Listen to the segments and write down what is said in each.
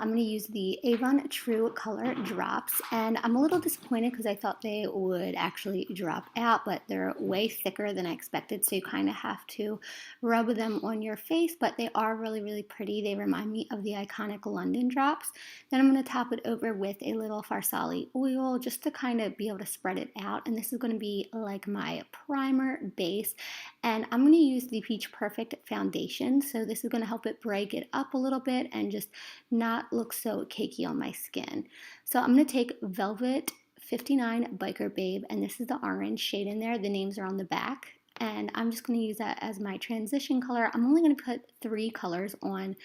I'm going to use the Avon True Color Drops, and I'm a little disappointed because I thought they would actually drop out, but they're way thicker than I expected, so you kind of have to rub them on your face, but they are really, really pretty. They remind me of the iconic London drops. Then I'm going to top it over with a little Farsali oil just to kind of be able to spread it out, and this is going to be like my primer base, and I'm going to use the Peach Perfect foundation, so this is going to help it break it up a little bit and just not look so cakey on my skin. So I'm going to take Velvet 59 Biker Babe, and this is the orange shade in there. The names are on the back, and I'm just going to use that as my transition color. I'm only going to put 3 colors on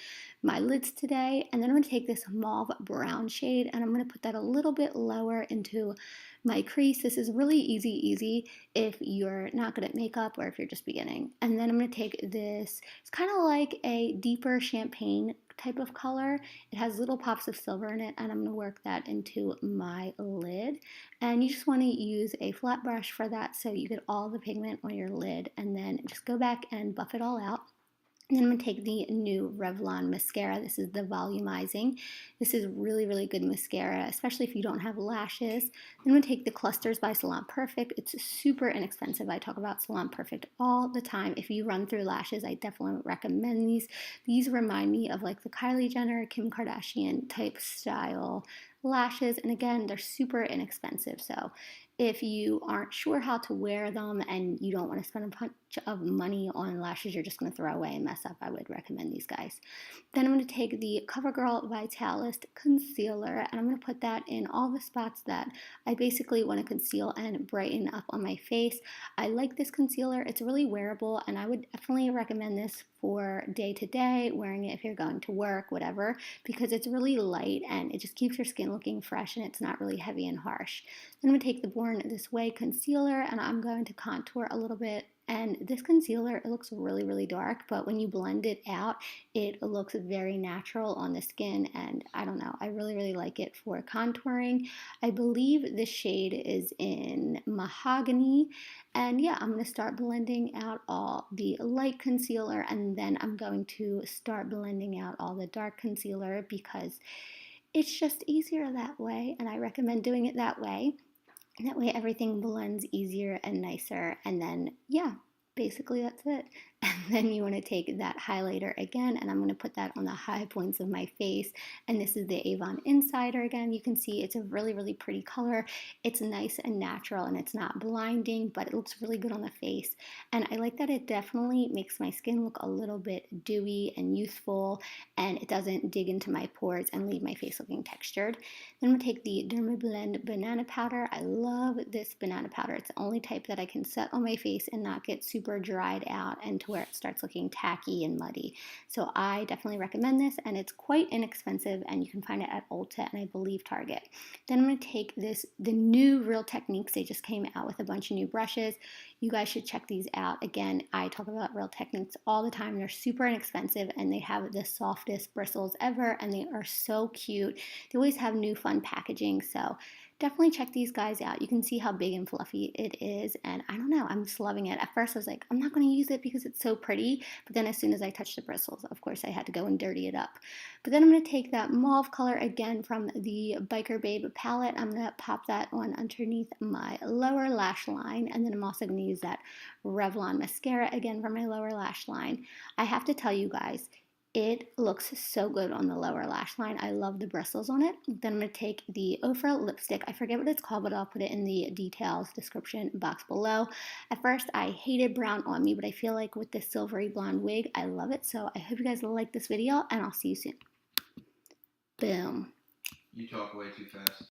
my lids today, and then I'm going to take this mauve brown shade, and I'm going to put that a little bit lower into my crease. This is really easy if you're not good at makeup or if you're just beginning. And then I'm going to take this, it's kind of like a deeper champagne type of color. It has little pops of silver in it, and I'm going to work that into my lid. And you just want to use a flat brush for that so you get all the pigment on your lid, and then just go back and buff it all out. And then I'm going to take the new Revlon mascara. This is the volumizing. This is really, really good mascara, especially if you don't have lashes. Then I'm going to take the Clusters by Salon Perfect. It's super inexpensive. I talk about Salon Perfect all the time. If you run through lashes, I definitely recommend these. These remind me of like the Kylie Jenner, Kim Kardashian type style lashes, and again, they're super inexpensive. So if you aren't sure how to wear them and you don't want to spend a bunch of money on lashes you're just going to throw away and mess up, I would recommend these guys. Then I'm going to take the CoverGirl Vitalist concealer, and I'm going to put that in all the spots that I basically want to conceal and brighten up on my face. I like this concealer. It's really wearable, and I would definitely recommend this for day to day, wearing it if you're going to work, whatever, because it's really light and it just keeps your skin looking fresh and it's not really heavy and harsh. Then I'm going to take the Born This Way concealer, and I'm going to contour a little bit. And this concealer, it looks really, really dark, but when you blend it out, it looks very natural on the skin, and I don't know, I really, really like it for contouring. I believe this shade is in Mahogany, and yeah, I'm going to start blending out all the light concealer, and then I'm going to start blending out all the dark concealer because it's just easier that way, and I recommend doing it that way. And that way everything blends easier and nicer. And then, yeah, basically that's it. And then you want to take that highlighter again, and I'm going to put that on the high points of my face. And this is the Avon Insider again. You can see it's a really, really pretty color. It's nice and natural, and it's not blinding, but it looks really good on the face. And I like that it definitely makes my skin look a little bit dewy and youthful, and it doesn't dig into my pores and leave my face looking textured. Then I'm going to take the Dermablend Banana Powder. I love this banana powder. It's the only type that I can set on my face and not get super dried out and to where it starts looking tacky and muddy. So I definitely recommend this, and it's quite inexpensive, and you can find it at Ulta and I believe Target. Then I'm going to take the new Real Techniques. They just came out with a bunch of new brushes. You guys should check these out. Again, I talk about Real Techniques all the time. They're super inexpensive, and they have the softest bristles ever, and they are so cute. They always have new fun packaging, so definitely check these guys out. You can see how big and fluffy it is, and I don't know, I'm just loving it. At first I was like, I'm not going to use it because it's so pretty, but then as soon as I touched the bristles, of course I had to go and dirty it up. But then I'm going to take that mauve color again from the Biker Babe palette. I'm going to pop that on underneath my lower lash line, and then I'm also going to use that Revlon mascara again for my lower lash line. I have to tell you guys, it looks so good on the lower lash line. I love the bristles on it. Then I'm going to take the Ofra lipstick. I forget what it's called, but I'll put it in the details description box below. At first, I hated brown on me, but I feel like with this silvery blonde wig, I love it. So I hope you guys like this video, and I'll see you soon. Boom. You talk way too fast.